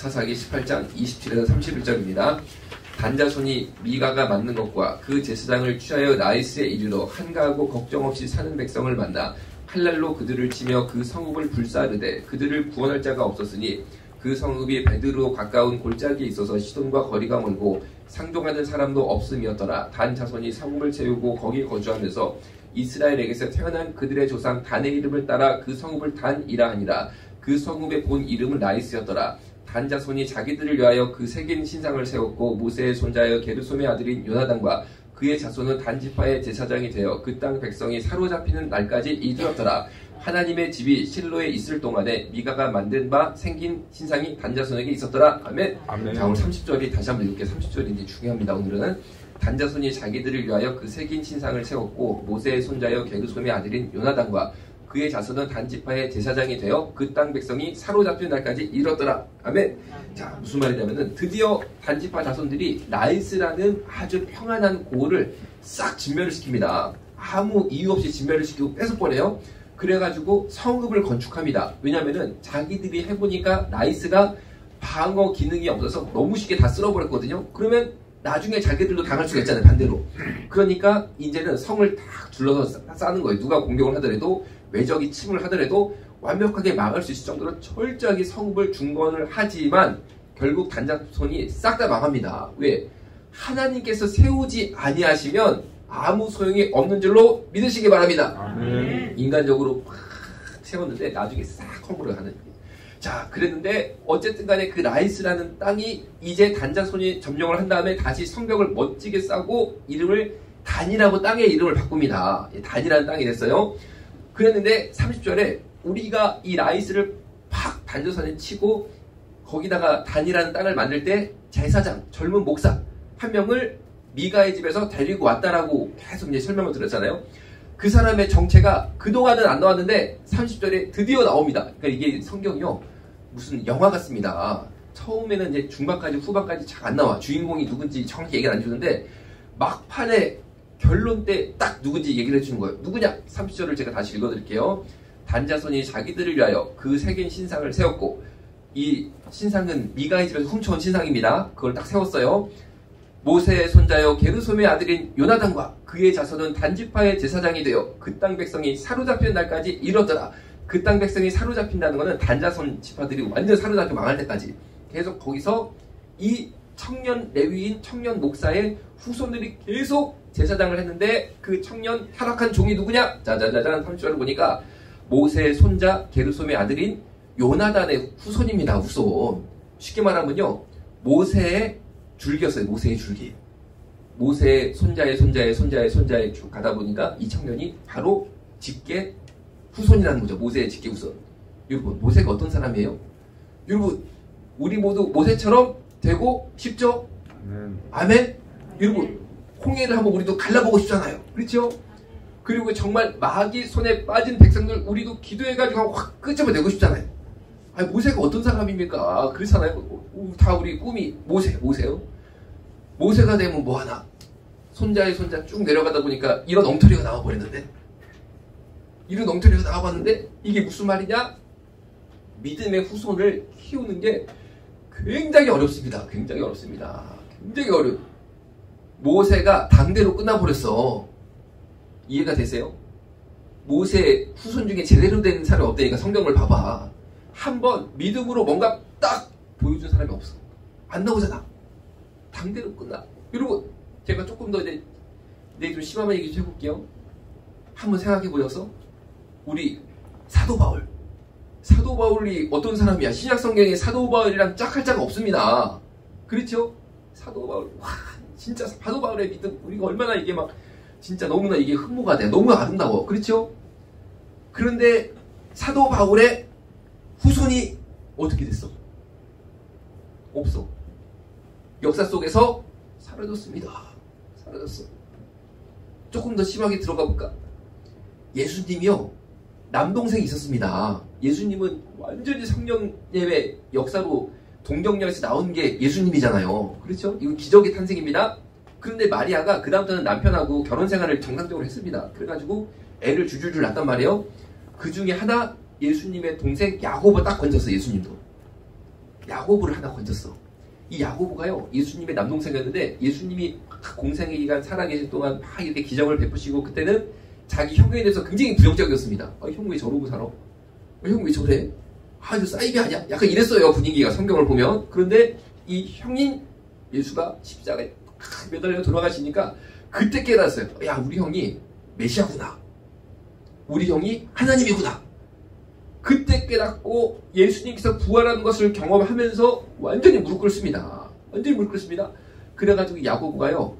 사사기 18장 27에서 31절입니다. 단자손이 미가가 맞는 것과 그 제사장을 취하여 라이스에 이르러 한가하고 걱정 없이 사는 백성을 만나 칼날로 그들을 치며 그 성읍을 불사르되 그들을 구원할 자가 없었으니 그 성읍이 베드로 가까운 골짜기에 있어서 시돈과 거리가 멀고 상종하는 사람도 없음이었더라. 단 자손이 성읍을 채우고 거기 거주하면서 이스라엘에게서 태어난 그들의 조상 단의 이름을 따라 그 성읍을 단이라 하니라. 그 성읍의 본 이름은 라이스였더라. 단 자손이 자기들을 위하여 그 새긴 신상을 세웠고 모세의 손자여 게르솜의 아들인 요나단과 그의 자손은 단 지파의 제사장이 되어 그 땅 백성이 사로잡히는 날까지 이르렀더라. 하나님의 집이 실로에 있을 동안에 미가가 만든 바 생긴 신상이 단 자손에게 있었더라. 아멘. 아멘. 자, 오늘 30절이 다시 한번 읽게 30절이 중요합니다. 오늘은 단 자손이 자기들을 위하여 그 새긴 신상을 세웠고 모세의 손자여 게르솜의 아들인 요나단과 그의 자손은 단 지파의 제사장이 되어 그 땅 백성이 사로잡힌 날까지 이르렀더라. 아멘. 자, 무슨 말이냐면은 드디어 단 지파 자손들이 라이스라는 아주 평안한 고을을 싹 진멸을 시킵니다. 아무 이유 없이 진멸을 시키고 뺏어버려요. 그래가지고 성읍을 건축합니다. 왜냐면은 자기들이 해보니까 라이스가 방어 기능이 없어서 너무 쉽게 다 쓸어버렸거든요. 그러면 나중에 자기들도 당할 수가 있잖아요. 반대로. 그러니까 이제는 성을 딱 둘러서 싸는 거예요. 누가 공격을 하더라도 외적이 침을 하더라도 완벽하게 막을 수 있을 정도로 철저하게 성읍을 중건을 하지만 결국 단자손이 싹 다 망합니다. 왜? 하나님께서 세우지 아니하시면 아무 소용이 없는 줄로 믿으시기 바랍니다. 아멘. 인간적으로 막 세웠는데 나중에 싹 허물을 하는. 자, 그랬는데 어쨌든 간에 그 라이스라는 땅이 이제 단자손이 점령을 한 다음에 다시 성벽을 멋지게 쌓고 이름을 단이라고 땅의 이름을 바꿉니다. 단이라는 땅이 됐어요. 그랬는데 30절에 우리가 이 라이스를 팍 단자손에 치고 거기다가 단이라는 땅을 만들 때 제사장, 젊은 목사 한 명을 미가의 집에서 데리고 왔다라고 계속 이제 설명을 드렸잖아요. 그 사람의 정체가 그동안은 안 나왔는데 30절에 드디어 나옵니다. 그러니까 이게 성경이요. 무슨 영화 같습니다. 처음에는 이제 중반까지 후반까지 잘 안 나와. 주인공이 누군지 정확히 얘기를 안 해주는데 막판에 결론 때 딱 누군지 얘기를 해주는 거예요. 누구냐? 30절을 제가 다시 읽어드릴게요. 단자손이 자기들을 위하여 그 새긴 신상을 세웠고 이 신상은 미가의 집에서 훔쳐온 신상입니다. 그걸 딱 세웠어요. 모세의 손자여 게르솜의 아들인 요나단과 그의 자손은 단지파의 제사장이 되어 그 땅 백성이 사로잡힌 날까지 이르렀더라. 그 땅 백성이 사로잡힌다는 것은 단자손 지파들이 완전 사로잡혀 망할 때까지 계속 거기서 이 청년 레위인 청년 목사의 후손들이 계속 제사장을 했는데 그 청년 타락한 종이 누구냐? 짜자자잔 30절을 보니까 모세의 손자 게르솜의 아들인 요나단의 후손입니다. 후손. 쉽게 말하면요. 모세의 줄기였어요. 모세의 줄기. 모세의 손자의 손자의 손자의 손자의 쭉 가다 보니까 이 청년이 바로 직계 후손이라는 거죠. 모세의 직계 후손. 여러분, 모세가 어떤 사람이에요? 여러분, 우리 모두 모세처럼 되고 싶죠? 아멘? 여러분, 홍해를 한번 우리도 갈라보고 싶잖아요. 그렇죠? 그리고 정말 마귀 손에 빠진 백성들 우리도 기도해가지고 확 끄집어내고 싶잖아요. 아니, 모세가 어떤 사람입니까? 그렇잖아요. 다 우리 꿈이 모세요. 모세가 되면 뭐하나? 손자의 손자 쭉 내려가다 보니까 이런 엉터리가 나와버렸는데 이런 엉터리가 나와봤는데 이게 무슨 말이냐? 믿음의 후손을 키우는 게 굉장히 어렵습니다. 굉장히 어렵습니다. 굉장히 어려워요. 모세가 당대로 끝나버렸어. 이해가 되세요? 모세 후손 중에 제대로 된 사람이 없다니까. 성경을 봐봐. 한번 믿음으로 뭔가 딱 보여준 사람이 없어. 안 나오잖아. 당대로 끝나. 여러분, 제가 조금 더 이제 좀 심한 얘기 좀 해볼게요. 한번 생각해 보셔서 우리 사도 바울. 사도 바울이 어떤 사람이야? 신약 성경에 사도 바울이랑 짝할 자가 없습니다. 그렇죠? 사도 바울. 와, 진짜 사도 바울의 믿음. 우리가 얼마나 이게 막 진짜 너무나 이게 흠모가 돼. 너무 아름다워. 그렇죠? 그런데 사도 바울의 후손이 어떻게 됐어? 없어. 역사 속에서 사라졌습니다. 사라졌어. 조금 더 심하게 들어가 볼까? 예수님이요. 남동생이 있었습니다. 예수님은 완전히 성령님의 역사로 동정녀에서 나온 게 예수님이잖아요. 그렇죠? 이건 기적의 탄생입니다. 그런데 마리아가 그 다음부터는 남편하고 결혼 생활을 정상적으로 했습니다. 그래가지고 애를 줄줄줄 낳단 말이에요. 그 중에 하나 예수님의 동생 야고보 딱 건졌어. 예수님도. 야고보를 하나 건졌어. 이 야고보가요, 예수님의 남동생이었는데 예수님이 공생의 기간 살아계실 동안 막 이렇게 기적을 베푸시고 그때는 자기 형에 대해서 굉장히 부정적이었습니다. 형 왜 저러고 살아? 형 왜 저래? 이거 사이비 아니야? 약간 이랬어요, 분위기가 성경을 보면. 그런데 이 형인 예수가 십자가에 매달려 돌아가시니까 그때 깨달았어요. 야, 우리 형이 메시아구나. 우리 형이 하나님이구나. 그때 깨닫고 예수님께서 부활하는 것을 경험하면서 완전히 무릎 꿇습니다. 완전히 무릎 꿇습니다. 그래가지고 야고보가요,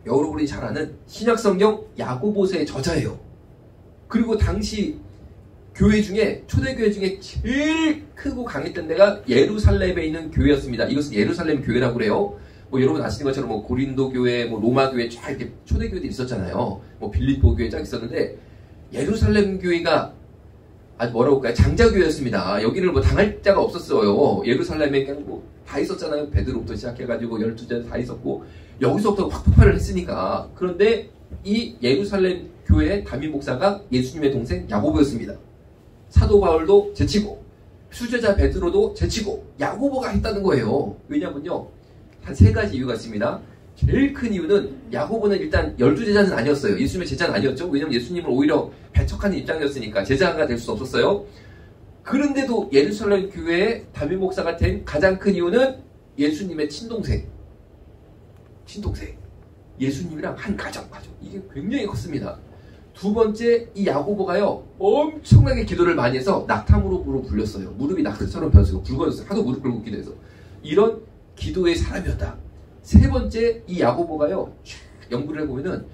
여러분이 잘 아는 신약성경 야고보서의 저자예요. 그리고 당시 교회 중에, 초대교회 중에 제일 크고 강했던 데가 예루살렘에 있는 교회였습니다. 이것은 예루살렘 교회라고 그래요. 뭐 여러분 아시는 것처럼 뭐 고린도 교회, 뭐 로마 교회 쫙 이렇게 초대교회들이 있었잖아요. 뭐 빌립보 교회 쫙 있었는데 예루살렘 교회가 아주 뭐라고 할까요? 장자교회였습니다. 여기를 뭐 당할 자가 없었어요. 예루살렘에 그냥 뭐 다 있었잖아요. 베드로부터 시작해가지고 12자 다 있었고 여기서부터 확 폭발을 했으니까. 그런데 이 예루살렘 교회의 담임 목사가 예수님의 동생 야고보였습니다. 사도 바울도 제치고 수제자 베드로도 제치고 야고보가 했다는 거예요. 왜냐면요, 한 3가지 이유가 있습니다. 제일 큰 이유는 야고보는 일단 12제자는 아니었어요. 예수님의 제자는 아니었죠. 왜냐면 예수님을 오히려 배척하는 입장이었으니까 제자가 될 수 없었어요. 그런데도 예루살렘 교회의 담임 목사가 된 가장 큰 이유는 예수님의 친동생. 예수님이랑 한 가정. 이게 굉장히 컸습니다. 두 번째, 이 야고보가요, 엄청나게 기도를 많이 해서 낙타무릎으로 불렸어요. 무릎이 낙타처럼 변해서 굵어졌어요. 하도 무릎 꿇고 기도해서. 이런 기도의 사람이었다. 세 번째, 이 야고보가요, 연구를 해보면은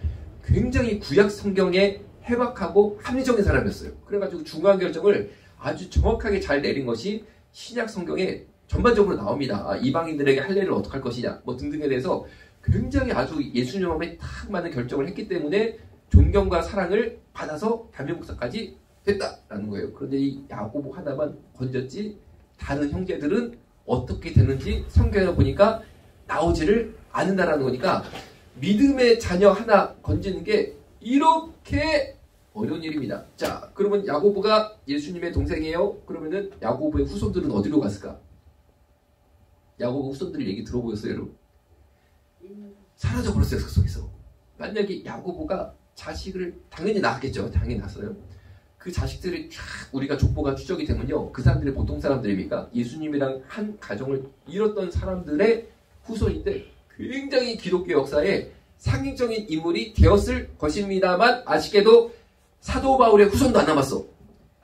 굉장히 구약 성경에 해박하고 합리적인 사람이었어요. 그래가지고 중요한 결정을 아주 정확하게 잘 내린 것이 신약 성경에 전반적으로 나옵니다. 이방인들에게 할례를 어떻게 할 것이냐, 뭐 등등에 대해서 굉장히 아주 예수님 마음에 딱 맞는 결정을 했기 때문에 존경과 사랑을 받아서 담임 목사까지 됐다라는 거예요. 그런데 이 야고보 하나만 건졌지 다른 형제들은 어떻게 되는지 성경에 보니까 나오지를 않는다라는 거니까 믿음의 자녀 하나 건지는 게 이렇게 어려운 일입니다. 자, 그러면 야고보가 예수님의 동생이에요? 그러면은 야고보의 후손들은 어디로 갔을까? 야고보 후손들 얘기 들어보셨어요, 여러분? 사라져버렸어요, 그 속에서. 만약에 야고보가 자식을 당연히 낳았겠죠. 당연히 낳았어요. 그 자식들이 쫙 우리가 족보가 추적이 되면요, 그 사람들이 보통 사람들입니까? 예수님이랑 한 가정을 이뤘던 사람들의 후손인데 굉장히 기독교 역사에 상징적인 인물이 되었을 것입니다만 아쉽게도 사도 바울의 후손도 안 남았어.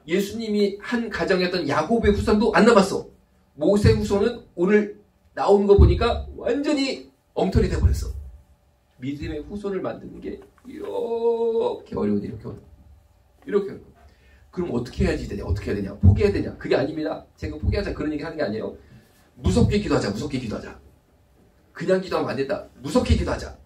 예수님이 한 가정이었던 야고보의 후손도 안 남았어. 모세 후손은 오늘 나오는 거 보니까 완전히 엉터리 돼버렸어. 믿음의 후손을 만드는 게 이렇게 어려운, 이렇게 어려워. 그럼 어떻게 해야지 되냐? 어떻게 해야 되냐? 포기해야 되냐? 그게 아닙니다. 제가 포기하자 그런 얘기 하는 게 아니에요. 무섭게 기도하자. 그냥 기도하면 안 된다. 무섭게 기도하자.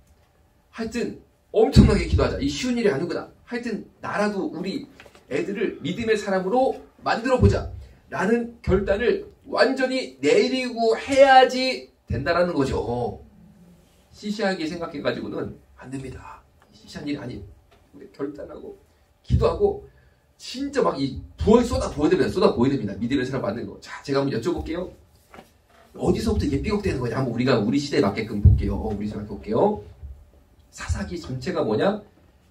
하여튼 엄청나게 기도하자. 이 쉬운 일이 아니구나. 하여튼 나라도 우리 애들을 믿음의 사람으로 만들어보자 라는 결단을 완전히 내리고 해야지 된다라는 거죠. 시시하게 생각해가지고는 안 됩니다. 시시한 일이 아니에요. 결단하고 기도하고 진짜 막 이 부어 쏟아부어야 됩니다. 믿음의 사람 만드는 거. 자, 제가 한번 여쭤볼게요. 어디서부터 이게 삐걱대는 거냐? 한번 우리가 우리 시대에 맞게끔 볼게요. 사사기 전체가 뭐냐?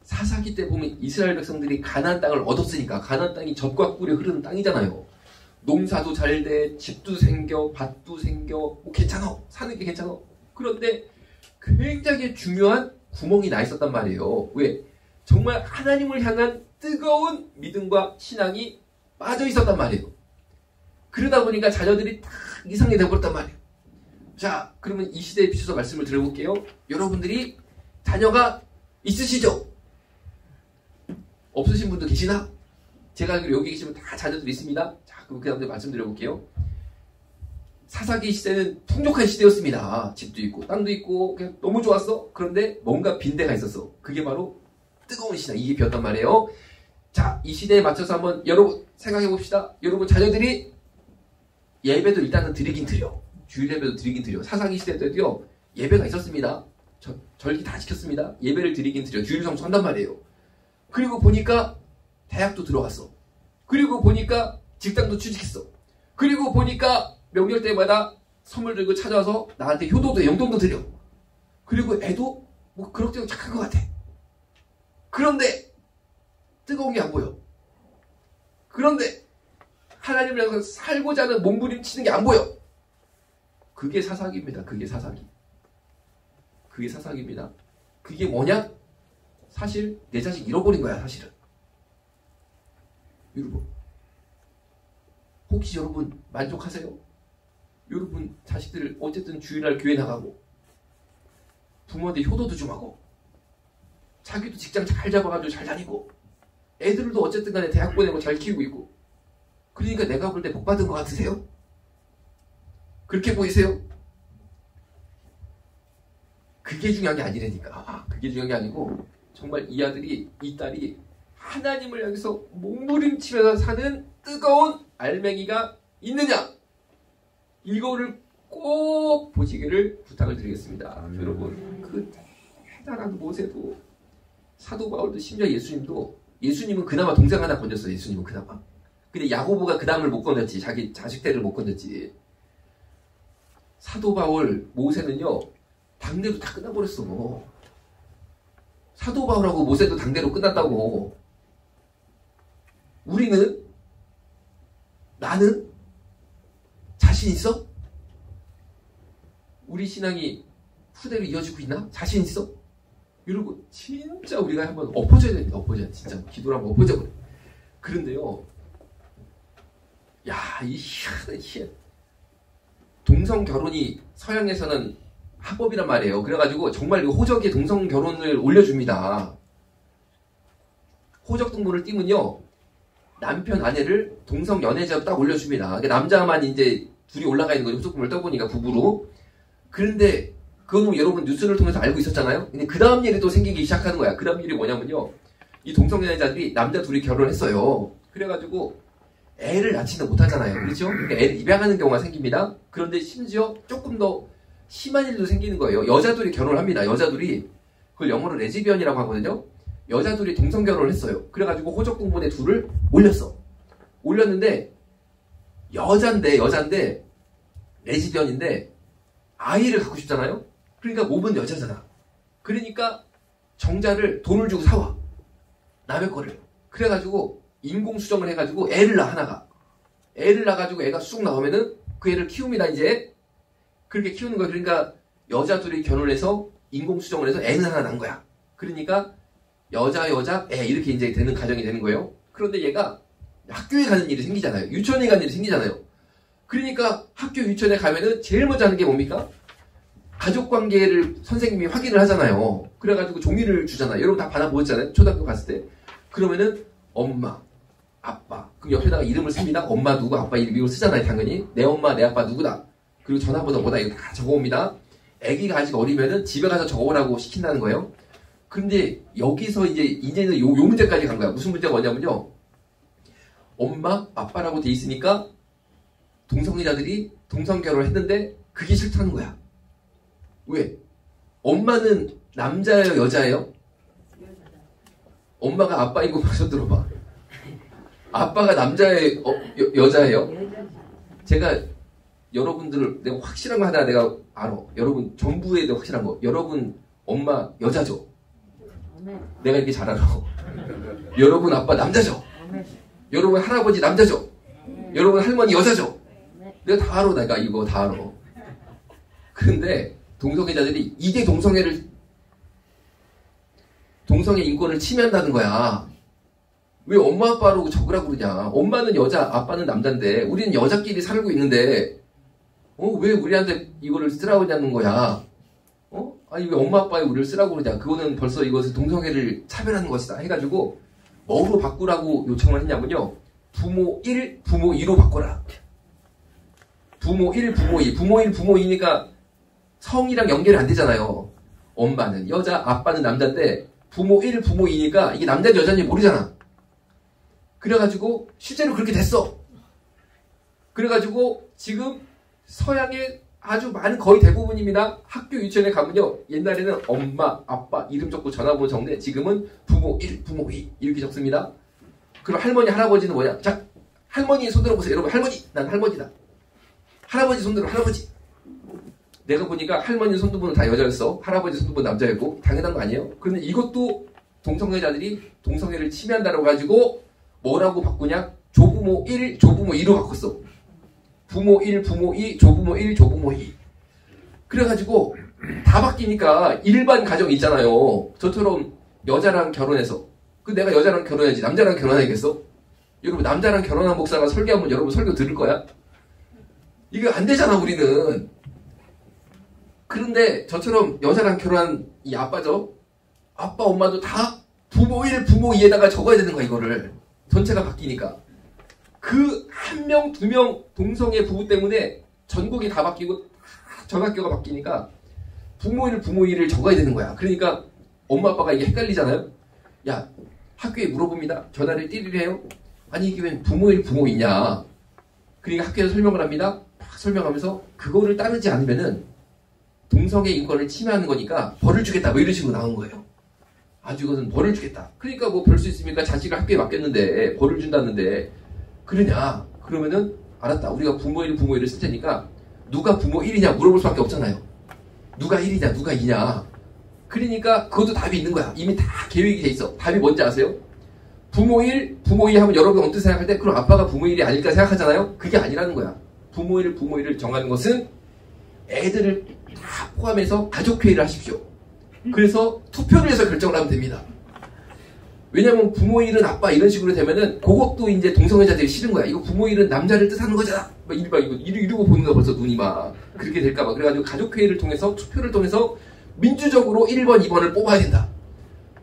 사사기 때 보면 이스라엘 백성들이 가나안 땅을 얻었으니까, 가나안 땅이 젖과 꿀이 흐르는 땅이잖아요. 농사도 잘 돼, 집도 생겨, 밭도 생겨, 뭐 괜찮아, 사는 게 괜찮아. 그런데 굉장히 중요한 구멍이 나 있었단 말이에요. 왜? 정말 하나님을 향한 뜨거운 믿음과 신앙이 빠져 있었단 말이에요. 그러다 보니까 자녀들이 다 이상이 되어버렸단 말이에요. 자, 그러면 이 시대에 비춰서 말씀을 드려볼게요. 여러분들이 자녀가 있으시죠? 없으신 분도 계시나? 제가 알기로 여기 계시면 다 자녀들이 있습니다. 자, 그럼 그 다음에 말씀드려볼게요. 사사기 시대는 풍족한 시대였습니다. 집도 있고 땅도 있고 그냥 너무 좋았어. 그런데 뭔가 빈대가 있었어. 그게 바로 뜨거운 신앙, 이게 비었단 말이에요. 자, 이 시대에 맞춰서 한번 여러분 생각해 봅시다. 여러분 자녀들이 예배도 일단은 드리긴 드려. 주일 예배도 드리긴 드려. 사사기 시대 때도요, 예배가 있었습니다. 절기 다 지켰습니다. 예배를 드리긴 드려. 주일 성수한단 말이에요. 그리고 보니까 대학도 들어갔어. 그리고 보니까 직장도 취직했어. 그리고 보니까 명절 때마다 선물 들고 찾아와서 나한테 효도도 용돈도 드려. 그리고 애도 뭐 그럭저럭 착한 것 같아. 그런데 뜨거운 게 안 보여. 그런데 하나님을 향해서 살고자 하는 몸부림치는 게 안 보여. 그게 사사기입니다. 그게 사사기. 그게 사사기입니다. 그게 뭐냐? 사실 내 자식 잃어버린 거야, 사실은. 여러분, 혹시 여러분 만족하세요? 여러분 자식들 어쨌든 주일날 교회 나가고 부모한테 효도도 좀 하고 자기도 직장 잘 잡아가지고 잘 다니고 애들도 어쨌든 간에 대학 보내고 잘 키우고 있고, 그러니까 내가 볼 때 복 받은 것 같으세요? 그렇게 보이세요? 그게 중요한 게 아니라니까. 그게 중요한 게 아니고 정말 이 아들이, 이 딸이 하나님을 향해서 몸부림치면서 사는 뜨거운 알맹이가 있느냐, 이거를 꼭 보시기를 부탁을 드리겠습니다. 여러분, 그 대단한 모세도, 사도 바울도, 심지어 예수님은 그나마 동생 하나 건졌어요. 예수님은 그나마. 근데 야고보가 그 다음을 못 건졌지. 자기 자식 때를 못 건졌지. 사도 바울, 모세는요 당대로 다 끝나버렸어. 사도 바울하고 모세도 당대로 끝났다고. 우리는, 나는 자신 있어? 우리 신앙이 후대로 이어지고 있나? 자신 있어? 여러분, 진짜 우리가 한번 엎어져야 됩니다. 엎어져야, 진짜 기도를 한번 엎어져 버려. 그런데요, 야, 이 희한한 동성 결혼이 서양에서는 합법이란 말이에요. 그래가지고 정말 호적에 동성 결혼을 올려줍니다. 호적 등본을 띄면요, 남편 아내를 동성 연애자로 딱 올려줍니다. 그러니까 남자만 이제 둘이 올라가 있는 거죠. 호적 등본을 떠보니까 부부로. 그런데 그거는 여러분 뉴스를 통해서 알고 있었잖아요. 근데 그 다음 일이 또 생기기 시작하는 거야. 그 다음 일이 뭐냐면요, 이 동성 연애자들이 남자 둘이 결혼했어요. 그래가지고 애를 낳지는 못하잖아요. 그렇죠? 그러니까 애를 입양하는 경우가 생깁니다. 그런데 심지어 조금 더 심한 일도 생기는 거예요. 여자들이 결혼을 합니다. 여자들이, 그걸 영어로 레즈비언이라고 하거든요. 여자들이 동성 결혼을 했어요. 그래가지고 호적 등본에 둘을 올렸어. 올렸는데 여잔데 레즈비언인데 아이를 갖고 싶잖아요. 그러니까 몸은 여자잖아. 그러니까 정자를 돈을 주고 사와, 남의 거를. 그래가지고 인공수정을 해가지고 애를 낳아, 하나가. 애를 낳아가지고 애가 쑥 나오면은 그 애를 키웁니다, 이제. 그렇게 키우는 거야. 그러니까 여자 둘이 결혼을 해서 인공수정을 해서 애는 하나 난 거야. 그러니까 여자, 애 이렇게 이제 되는 가정이 되는 거예요. 그런데 얘가 학교에 가는 일이 생기잖아요. 유치원에 가는 일이 생기잖아요. 그러니까 학교 유치원에 가면은 제일 먼저 하는 게 뭡니까? 가족관계를 선생님이 확인을 하잖아요. 그래가지고 종이를 주잖아요. 여러분 다 받아보셨잖아요. 초등학교 갔을 때. 그러면은 엄마, 아빠, 그럼 옆에다가 이름을 씁니다. 엄마 누구, 아빠 이름을 쓰잖아요. 당연히 내 엄마, 내 아빠 누구다, 그리고 전화번호 뭐다, 이거 다 적어옵니다. 아기가 아직 어리면은 집에 가서 적어오라고 시킨다는 거예요. 근데 여기서 이제는 요 문제까지 간 거야. 무슨 문제가 뭐냐면요, 엄마, 아빠라고 돼 있으니까 동성애자들이 동성 결혼을 했는데 그게 싫다는 거야. 왜? 엄마는 남자예요, 여자예요? 엄마가 아빠인 거 봐서 들어봐. 아빠가 남자예요, 여자예요? 제가 여러분들을, 내가 확실한 거 하나 내가 알아. 여러분 전부에 대해 확실한 거. 여러분 엄마 여자죠? 내가 이렇게 잘 알아. 여러분 아빠 남자죠? 여러분 할아버지 남자죠? 여러분 할머니 여자죠? 내가 다 알아. 내가 이거 다 알아. 그런데 동성애자들이 이게 동성애 인권을 침해한다는 거야. 왜 엄마 아빠로 적으라고 그러냐. 엄마는 여자, 아빠는 남자인데 우리는 여자끼리 살고 있는데 왜 우리한테 이거를 쓰라고 하냐는 거야. 아니 왜 엄마 아빠에 우리를 쓰라고 그러냐. 그거는 벌써 이것을 동성애를 차별하는 것이다 해가지고 뭐로 바꾸라고 요청을 했냐면요, 부모 1, 부모 2로 바꿔라. 부모 1, 부모 2. 부모 1, 부모 2니까 성이랑 연결이 안 되잖아요. 엄마는 여자, 아빠는 남자인데 부모 1, 부모 2니까 이게 남자인지 여자인지 모르잖아. 그래가지고 실제로 그렇게 됐어. 그래가지고 지금 서양의 아주 많은, 거의 대부분입니다. 학교 유치원에 가면요, 옛날에는 엄마, 아빠 이름 적고 전화번호 적는데 지금은 부모 1, 부모 2 이렇게 적습니다. 그럼 할머니, 할아버지는 뭐냐? 자, 할머니 손 들어보세요. 여러분 할머니, 난 할머니다. 할아버지 손들어, 할아버지. 내가 보니까 할머니 손두부는 다 여자였어. 할아버지 손두부는 남자였고. 당연한 거 아니에요? 그런데 이것도 동성애자들이 동성애를 침해한다고 가지고 뭐라고 바꾸냐? 조부모 1, 조부모 2로 바꿨어. 부모 1, 부모 2, 조부모 1, 조부모 2. 그래가지고 다 바뀌니까 일반 가정 있잖아요. 저처럼 여자랑 결혼해서. 그 내가 여자랑 결혼해야지. 남자랑 결혼해야겠어? 여러분, 남자랑 결혼한 목사가 설교하면 여러분 설교 들을 거야? 이거 안 되잖아, 우리는. 그런데 저처럼 여자랑 결혼한 이 아빠죠? 아빠, 엄마도 다 부모 1, 부모 2에다가 적어야 되는 거야, 이거를. 전체가 바뀌니까. 그 한 명, 두 명 동성애 부부 때문에 전국이 다 바뀌고 전학교가 바뀌니까 부모 1, 부모 2를 적어야 되는 거야. 그러니까 엄마, 아빠가 이게 헷갈리잖아요? 야, 학교에 물어봅니다. 전화를 띠리리 해요. 아니, 이게 왜 부모 1, 부모 2냐? 그러니까 학교에서 설명을 합니다. 막 설명하면서 그거를 따르지 않으면은 동성애 인권을 침해하는 거니까 벌을 주겠다. 뭐 이런 식으로 나온 거예요. 아주 이것은 벌을 주겠다. 그러니까 뭐 별 수 있습니까? 자식을 학교에 맡겼는데 벌을 준다는데 그러냐? 그러면은 알았다. 우리가 부모 1, 부모 2를 쓸 테니까 누가 부모 1이냐 물어볼 수밖에 없잖아요. 누가 1이냐 누가 2냐. 그러니까 그것도 답이 있는 거야. 이미 다 계획이 돼 있어. 답이 뭔지 아세요? 부모 1, 부모 2 하면 여러분 어떻게 생각할 때 그럼 아빠가 부모 1이 아닐까 생각하잖아요. 그게 아니라는 거야. 부모 1, 부모 2를 정하는 것은 애들을 다 포함해서 가족회의를 하십시오. 그래서 투표를 해서 결정을 하면 됩니다. 왜냐면 부모 1은 아빠 이런 식으로 되면은 그것도 이제 동성애자들이 싫은 거야. 이거 부모 1은 남자를 뜻하는 거잖아. 막 이러고 보는 거 벌써 눈이 막 그렇게 될까봐. 그래가지고 가족회의를 통해서 투표를 통해서 민주적으로 1번, 2번을 뽑아야 된다.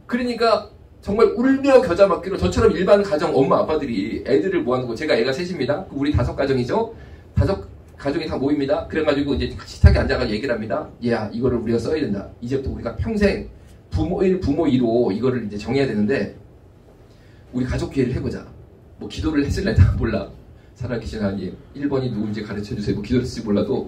그러니까 정말 울며 겨자 맞기로 저처럼 일반 가정 엄마 아빠들이 애들을 모아놓고 제가 애가 셋입니다. 우리 5가정이죠. 5가정이 다 모입니다. 그래가지고 이제 식탁에 앉아가지고 얘기를 합니다. 얘야, 이거를 우리가 써야 된다. 이제부터 우리가 평생 부모 1, 부모 2로 이거를 이제 정해야 되는데 우리 가족회의를 해보자. 뭐 기도를 했을래? 다 몰라. 살아계신 하나님 1번이 누군지 가르쳐주세요. 뭐 기도를 했을지 몰라도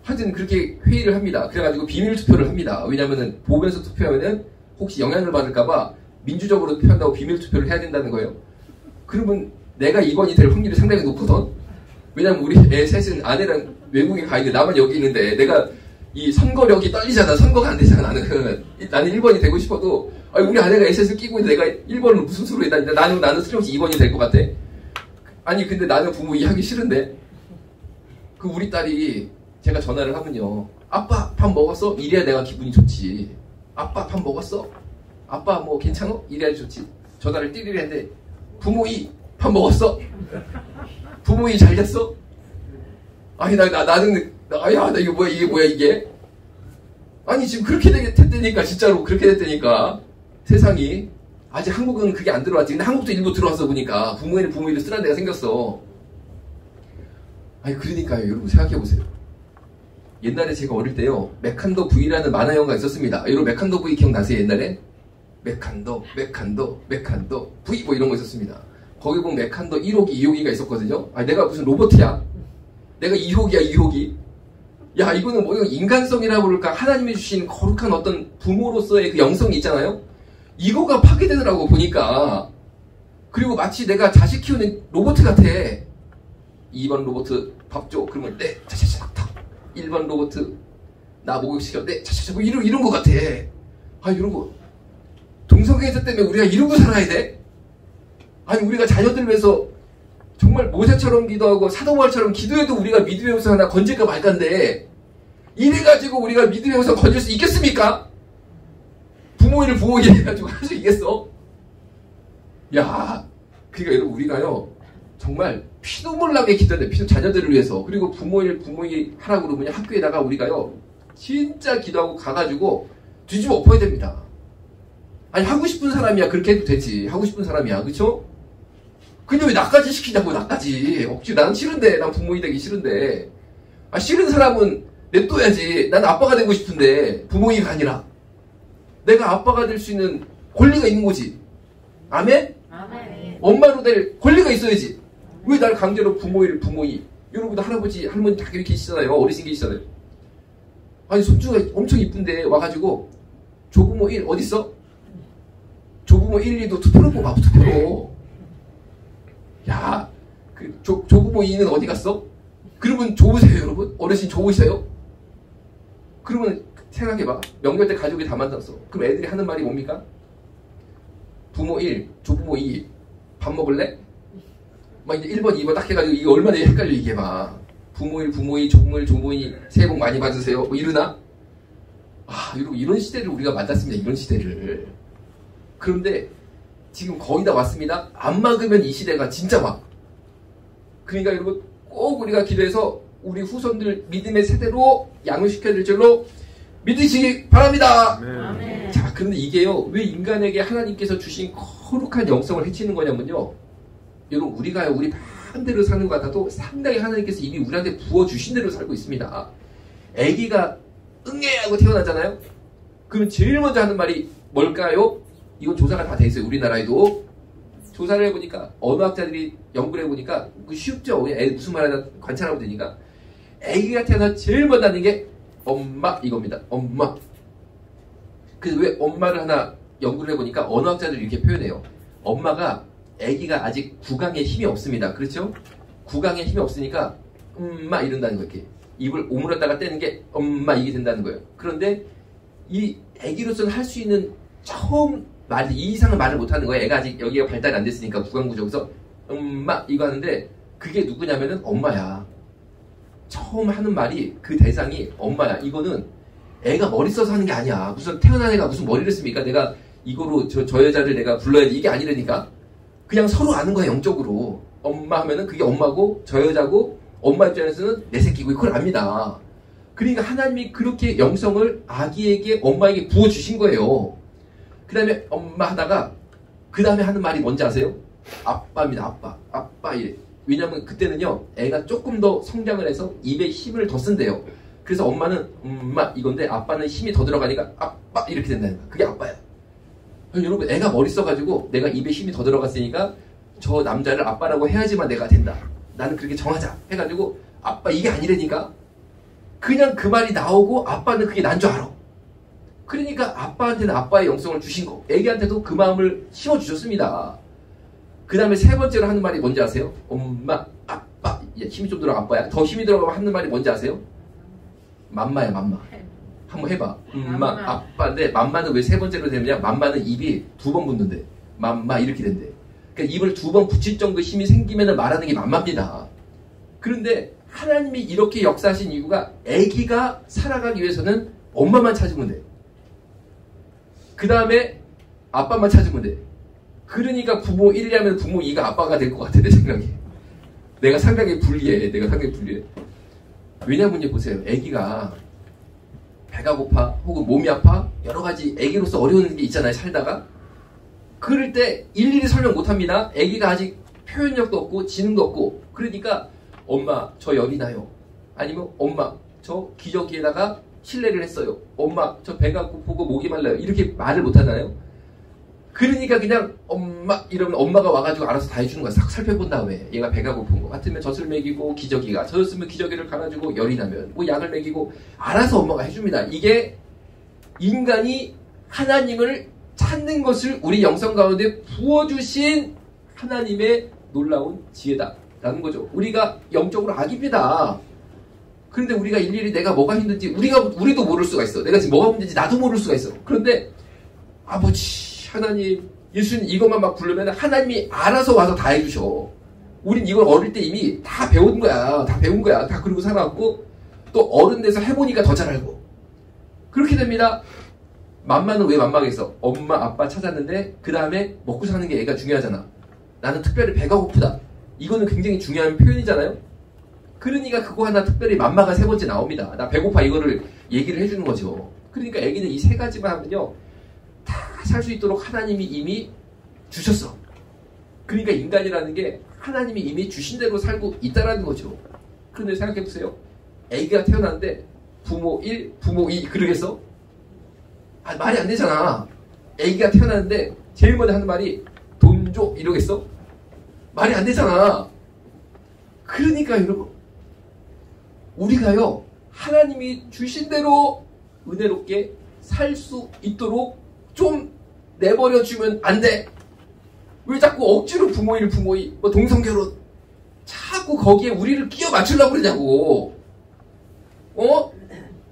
하여튼 그렇게 회의를 합니다. 그래가지고 비밀 투표를 합니다. 왜냐면은 보면서 투표하면은 혹시 영향을 받을까봐 민주적으로 투표한다고 비밀 투표를 해야 된다는 거예요. 그러면 내가 2번이 될 확률이 상당히 높거든. 왜냐면 우리 애 셋은 아내랑 외국에 가 있는데 나만 여기 있는데 내가 이 선거력이 떨리잖아. 선거가 안 되잖아. 나는 1번이 되고 싶어도 우리 아내가 애 셋을 끼고 있는데 내가 1번을 무슨 수로 해. 나는 수령씨 2번이 될 것 같아. 아니 근데 나는 부모 2 하기 싫은데 그 우리 딸이 제가 전화를 하면요. 아빠 밥 먹었어? 이래야 내가 기분이 좋지. 아빠 밥 먹었어? 아빠 뭐 괜찮어? 이래야 좋지. 전화를 띠리리 했는데 부모 2 밥 먹었어? 부모 2 잘 잤어? 아니 나는 이게 뭐야 이게? 아니 지금 그렇게 됐다니까 진짜로 그렇게 됐다니까 세상이. 아직 한국은 그게 안 들어왔지. 근데 한국도 일부 들어와서 보니까 부모 1, 부모 2를 쓰라는 데가 생겼어. 아니 그러니까요. 여러분 생각해보세요. 옛날에 제가 어릴 때요. 메칸더 V라는 만화 영화가 있었습니다. 여러분 메칸더 V 기억나세요? 옛날에? 메칸더 V 뭐 이런 거 있었습니다. 거기 보면 메칸더 1호기, 2호기가 있었거든요. 내가 무슨 로봇이야? 내가 2호기야, 2호기? 야, 이거는 뭐 인간성이라고 그럴까? 하나님이 주신 거룩한 어떤 부모로서의 그 영성이 있잖아요? 이거가 파괴되더라고, 보니까. 그리고 마치 내가 자식 키우는 로봇 같아. 2번 로봇 밥 줘. 그러면 네, 차차차 탁. 1번 로봇 나 목욕시켜. 네, 차차차 뭐 이런 거 같아. 이러고 동성애자 때문에 우리가 이러고 살아야 돼? 아니 우리가 자녀들 위해서 정말 모세처럼 기도하고 사도바울처럼 기도해도 우리가 믿음의 우선 하나 건질까 말까인데 이래가지고 우리가 믿음의 우선 건질 수 있겠습니까? 부모 1을 부모 2 해가지고 할 수 있겠어? 야, 그러니까 여러분 우리가요 정말 피눈물 나게 기도해야 돼. 자녀들을 위해서. 그리고 부모 1, 부모 2 하라고 그러면 학교에다가 우리가요 진짜 기도하고 가가지고 뒤집어 엎어야 됩니다. 아니 하고 싶은 사람이야 그렇게 해도 되지. 하고 싶은 사람이야. 그쵸? 근데 왜 나까지 시키냐고. 나까지 억지로. 나는 싫은데. 난 부모 2 되기 싫은데. 싫은 사람은 냅둬야지. 난 아빠가 되고 싶은데 부모 2가 아니라 내가 아빠가 될 수 있는 권리가 있는 거지. 아멘? 아멘. 엄마로 될 권리가 있어야지. 왜 날 강제로 부모 1, 부모 2. 여러분도 할아버지 할머니 다 이렇게 계시잖아요. 어르신 계시잖아요. 아니 손주가 엄청 이쁜데 와가지고 조부모 1 어딨어? 조부모 1, 2도 투표로 뽑아. 투표로. 야, 그 조부모 2는 어디 갔어? 그러면 좋으세요, 여러분? 어르신 좋으세요? 그러면 생각해봐. 명절 때 가족이 다 만났어. 그럼 애들이 하는 말이 뭡니까? 부모 1, 조부모 2, 밥 먹을래? 막 이제 1번, 2번 딱 해가지고 이게 얼마나 헷갈려, 이게 막. 부모 1, 부모 2, 조부모 1, 조부모 2, 새해 복 많이 받으세요. 뭐 이러나? 여러분, 이런 시대를 우리가 만났습니다. 이런 시대를. 그런데 지금 거의 다 왔습니다. 안 막으면 이 시대가 진짜 와. 그러니까 여러분, 꼭 우리가 기도해서 우리 후손들 믿음의 세대로 양육시켜줄 줄로 믿으시기 바랍니다. 아멘. 자, 그런데 이게요, 왜 인간에게 하나님께서 주신 거룩한 영성을 해치는 거냐면요, 여러분, 우리가요, 우리 마음대로 사는 것 같아도 상당히 하나님께서 이미 우리한테 부어주신 대로 살고 있습니다. 아기가 응애하고 태어나잖아요? 그럼 제일 먼저 하는 말이 뭘까요? 이건 조사가 다 돼 있어요. 우리나라에도. 조사를 해보니까, 언어학자들이 연구를 해보니까, 쉽죠? 그냥 애 무슨 말 하나 관찰하면 되니까. 아기가 태어나 제일 먼저 하는 게 엄마, 이겁니다. 엄마. 그래서 왜 엄마를 하나 연구를 해보니까 언어학자들이 이렇게 표현해요. 엄마가, 아기가 아직 구강에 힘이 없습니다. 그렇죠? 구강에 힘이 없으니까, 엄마 이런다는 거예요. 이렇게. 입을 오물었다가 떼는 게 엄마 이게 된다는 거예요. 그런데 이 아기로서는 할 수 있는 처음 말, 이 이상은 말을 못하는 거예요. 애가 아직 여기가 발달이 안 됐으니까 구강구조에서 엄마 이거 하는데 그게 누구냐면은 엄마야. 처음 하는 말이 그 대상이 엄마야. 이거는 애가 머리 써서 하는 게 아니야. 무슨 태어난 애가 무슨 머리를 씁니까? 내가 이거로 저 여자를 내가 불러야 돼. 이게 아니라니까. 그냥 서로 아는 거야, 영적으로. 엄마 하면은 그게 엄마고 저 여자고 엄마 입장에서는 내 새끼고 그걸 압니다. 그러니까 하나님이 그렇게 영성을 아기에게 엄마에게 부어주신 거예요. 그 다음에 엄마 하다가 그 다음에 하는 말이 뭔지 아세요? 아빠입니다. 아빠. 아빠 이래. 왜냐면 그때는요, 애가 조금 더 성장을 해서 입에 힘을 더 쓴대요. 그래서 엄마는 엄마 이건데 아빠는 힘이 더 들어가니까 아빠 이렇게 된다는 거야. 그게 아빠야. 여러분, 애가 머리 써가지고 내가 입에 힘이 더 들어갔으니까 저 남자를 아빠라고 해야지만 내가 된다. 나는 그렇게 정하자 해가지고 아빠 이게 아니라니까. 그냥 그 말이 나오고 아빠는 그게 난 줄 알아. 그러니까 아빠한테는 아빠의 영성을 주신 거, 애기한테도 그 마음을 심어주셨습니다. 그 다음에 세 번째로 하는 말이 뭔지 아세요? 엄마, 아빠. 힘이 좀 들어가 아빠야. 더 힘이 들어가면 하는 말이 뭔지 아세요? 맘마야, 맘마. 한번 해봐. 엄마, 아빠인데 맘마는 왜 세 번째로 되느냐? 맘마는 입이 2번 붙는데 맘마 이렇게 된대. 그러니까 입을 2번 붙일 정도 힘이 생기면 말하는 게 맘마입니다. 그런데 하나님이 이렇게 역사하신 이유가 아기가 살아가기 위해서는 엄마만 찾으면 돼. 그 다음에 아빠만 찾으면 돼. 그러니까 부모 1이 하면 부모 2가 아빠가 될 것 같아, 내 생각이. 내가 상당히 불리해. 왜냐면 보세요. 아기가 배가 고파 혹은 몸이 아파 여러 가지 아기로서 어려운 게 있잖아요, 살다가. 그럴 때 일일이 설명 못합니다. 아기가 아직 표현력도 없고 지능도 없고. 그러니까 엄마 저 열이 나요. 아니면 엄마 저 기저귀에다가 실례를 했어요. 엄마 저 배가 고프고 목이 말라요. 이렇게 말을 못하잖아요. 그러니까 그냥 엄마 이러면 엄마가 와가지고 알아서 다 해주는 거야. 싹 살펴본 다음에 얘가 배가 고픈 거 같으면 젖을 먹이고, 기저귀가 젖었으면 기저귀를 갈아주고, 열이 나면 뭐 약을 먹이고 알아서 엄마가 해줍니다. 이게 인간이 하나님을 찾는 것을 우리 영성 가운데 부어주신 하나님의 놀라운 지혜다라는 거죠. 우리가 영적으로 악입니다. 그런데 우리가 일일이 내가 뭐가 힘든지 우리도 모를 수가 있어. 내가 지금 뭐가 힘든지 나도 모를 수가 있어. 그런데 아버지 하나님 예수님 이것만 막 부르면 하나님이 알아서 와서 다 해주셔. 우린 이걸 어릴 때 이미 다 배운 거야. 다 그러고 살아왔고 또 어른 돼서 해보니까 더 잘 알고 그렇게 됩니다. 맘마는 왜 맘마겠어? 엄마 아빠 찾았는데 그 다음에 먹고 사는 게 애가 중요하잖아. 나는 특별히 배가 고프다. 이거는 굉장히 중요한 표현이잖아요. 그러니까 그거 하나 특별히 맘마가 세 번째 나옵니다. 나 배고파 이거를 얘기를 해주는 거죠. 그러니까 애기는 이 세 가지만 하면요 다 살 수 있도록 하나님이 이미 주셨어. 그러니까 인간이라는 게 하나님이 이미 주신 대로 살고 있다라는 거죠. 그런데 생각해보세요. 애기가 태어났는데 부모 1, 부모 2 그러겠어? 말이 안 되잖아. 애기가 태어났는데 제일 먼저 하는 말이 돈 줘 이러겠어? 말이 안 되잖아. 그러니까 여러분 우리가요 하나님이 주신 대로 은혜롭게 살 수 있도록 좀 내버려주면 안 돼. 왜 자꾸 억지로 부모 1, 부모 2, 뭐 동성결혼 자꾸 거기에 우리를 끼워 맞추려고 그러냐고.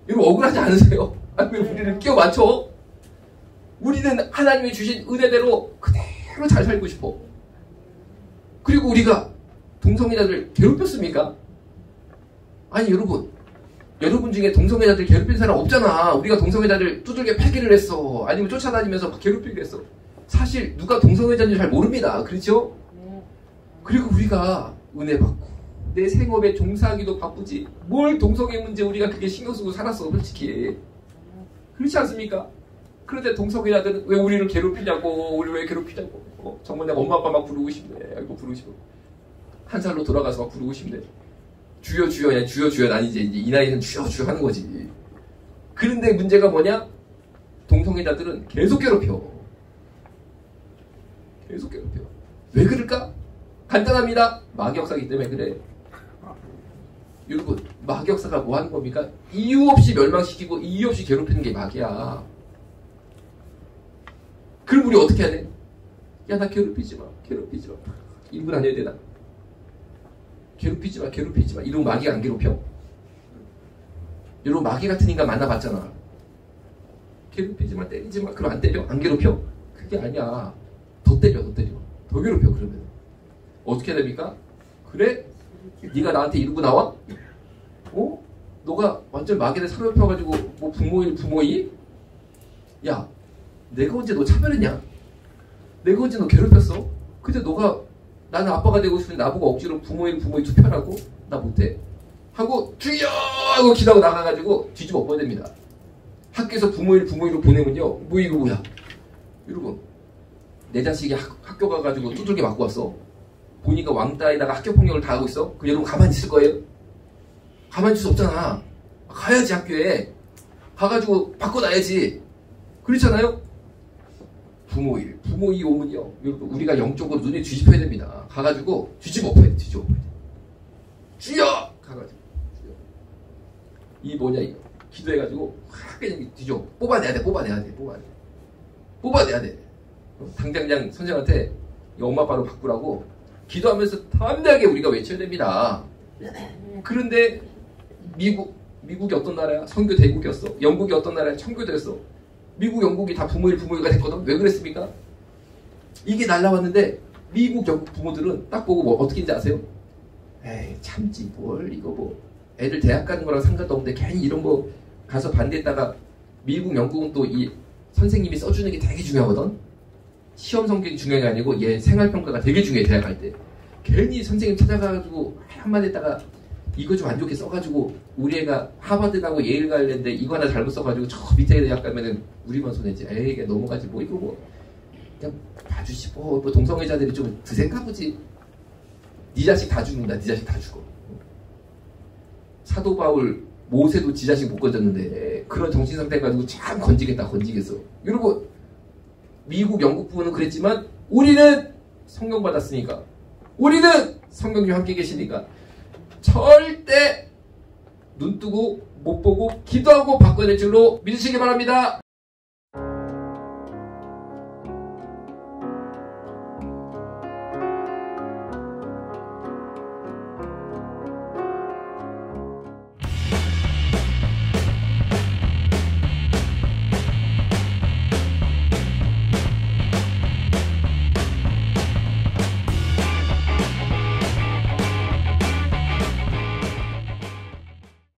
여러분 억울하지 않으세요? 아니 왜 우리를 끼워 맞춰? 우리는 하나님이 주신 은혜대로 그대로 잘 살고 싶어. 그리고 우리가 동성애자들 괴롭혔습니까? 아니 여러분 중에 동성애자들 괴롭힌 사람 없잖아. 우리가 동성애자들 두들겨 패기를 했어. 아니면 쫓아다니면서 막 괴롭히기를 했어. 사실 누가 동성애자인지 잘 모릅니다. 그렇죠? 그리고 우리가 은혜 받고 내 생업에 종사하기도 바쁘지. 뭘 동성애 문제 우리가 그게 신경 쓰고 살았어. 솔직히. 그렇지 않습니까? 그런데 동성애자들은 왜 우리를 괴롭히냐고. 우리 왜 괴롭히냐고. 정말 내가 엄마 아빠 막 부르고 싶네. 아이고 부르고 싶어. 한 살로 돌아가서 막 부르고 싶네. 주여 주여. 야 주여 주여. 난 이제 이 나이는 주여 주여 하는 거지. 그런데 문제가 뭐냐? 동성애자들은 계속 괴롭혀. 계속 괴롭혀. 왜 그럴까? 간단합니다. 마귀역사이기 때문에 그래. 여러분 마귀역사가 뭐 하는 겁니까? 이유 없이 멸망시키고 이유 없이 괴롭히는 게 마귀야. 그럼 우리 어떻게 해야 돼? 야 나 괴롭히지 마. 괴롭히지 마. 인분 안 해야 되나? 괴롭히지 마. 괴롭히지 마. 이러면 마귀가 안 괴롭혀? 여러분 마귀 같은 인간 만나봤잖아. 괴롭히지 마. 때리지 마. 그럼 안 때려? 안 괴롭혀? 그게 아니야. 더 때려. 더 때려. 더 괴롭혀. 그러면 어떻게 해야 됩니까? 그래? 네가 나한테 이러고 나와? 너가 완전 마귀를 사로잡혀가지고 뭐 부모이? 야 내가 언제 너 차별했냐? 내가 언제 너 괴롭혔어? 근데 너가 나는 아빠가 되고 싶은데 나보고 억지로 부모이 투표하라고? 나 못해. 하고 주여! 하고 기도하고 나가가지고 뒤집어 엎어야 됩니다. 학교에서 부모이로 보내면요. 뭐 이거 뭐야? 여러분 내 자식이 학교 가가지고 두들겨 맞고 왔어. 보니까 왕따에다가 학교폭력을 당하고 있어? 그럼 여러분 가만히 있을 거예요? 가만히 있을 수 없잖아. 가야지 학교에. 가가지고 바꿔놔야지. 그렇잖아요? 부모이 오면요. 여러분 우리가 영적으로 눈이 뒤집혀야 됩니다. 가가지고 뒤집어 엎어야 돼. 뒤집어 엎어야 돼. 주여! 가가지고 주여. 이 뭐냐 이거. 기도해가지고 확 그냥 뒤집어. 뽑아내야 돼. 뽑아내야 돼. 당장 선생한테 엄마 아빠로 바꾸라고 기도하면서 담대하게 우리가 외쳐야 됩니다. 그런데 미국이 어떤 나라야? 선교 대국이었어. 영국이 어떤 나라야? 청교도였어. 미국, 영국이 다 부모가 됐거든. 왜 그랬습니까? 이게 날라왔는데 미국, 영국 부모들은 딱 보고 뭐 어떻게 인지 아세요? 에이 참지 뭘 이거 뭐 애들 대학 가는 거랑 상관도 없는데 괜히 이런 거 가서 반대했다가 미국, 영국은 또 이 선생님이 써주는 게 되게 중요하거든. 시험 성적이 중요한 게 아니고 얘 생활평가가 되게 중요해. 대학 갈 때 괜히 선생님 찾아가가지고 한마디 했다가 이거 좀 안 좋게 써가지고 우리 애가 하버드 가고 예일 갈랬는데 이거 하나 잘못 써가지고 저 밑에 대학 가면은 우리만 손해지. 에이 이게 넘어가지 뭐 이거 뭐 그냥 봐주지 뭐 동성애자들이 좀 드센가 보지. 네 자식 다 죽는다. 네 자식 다 죽어. 사도 바울 모세도 지 자식 못 건졌는데 그런 정신 상태 가지고 참 건지겠어. 여러분 미국, 영국 부모는 그랬지만 우리는 성령 받았으니까 우리는 성령님 함께 계시니까 절대 눈 뜨고 못 보고 기도하고 바꿔낼 줄로 믿으시기 바랍니다.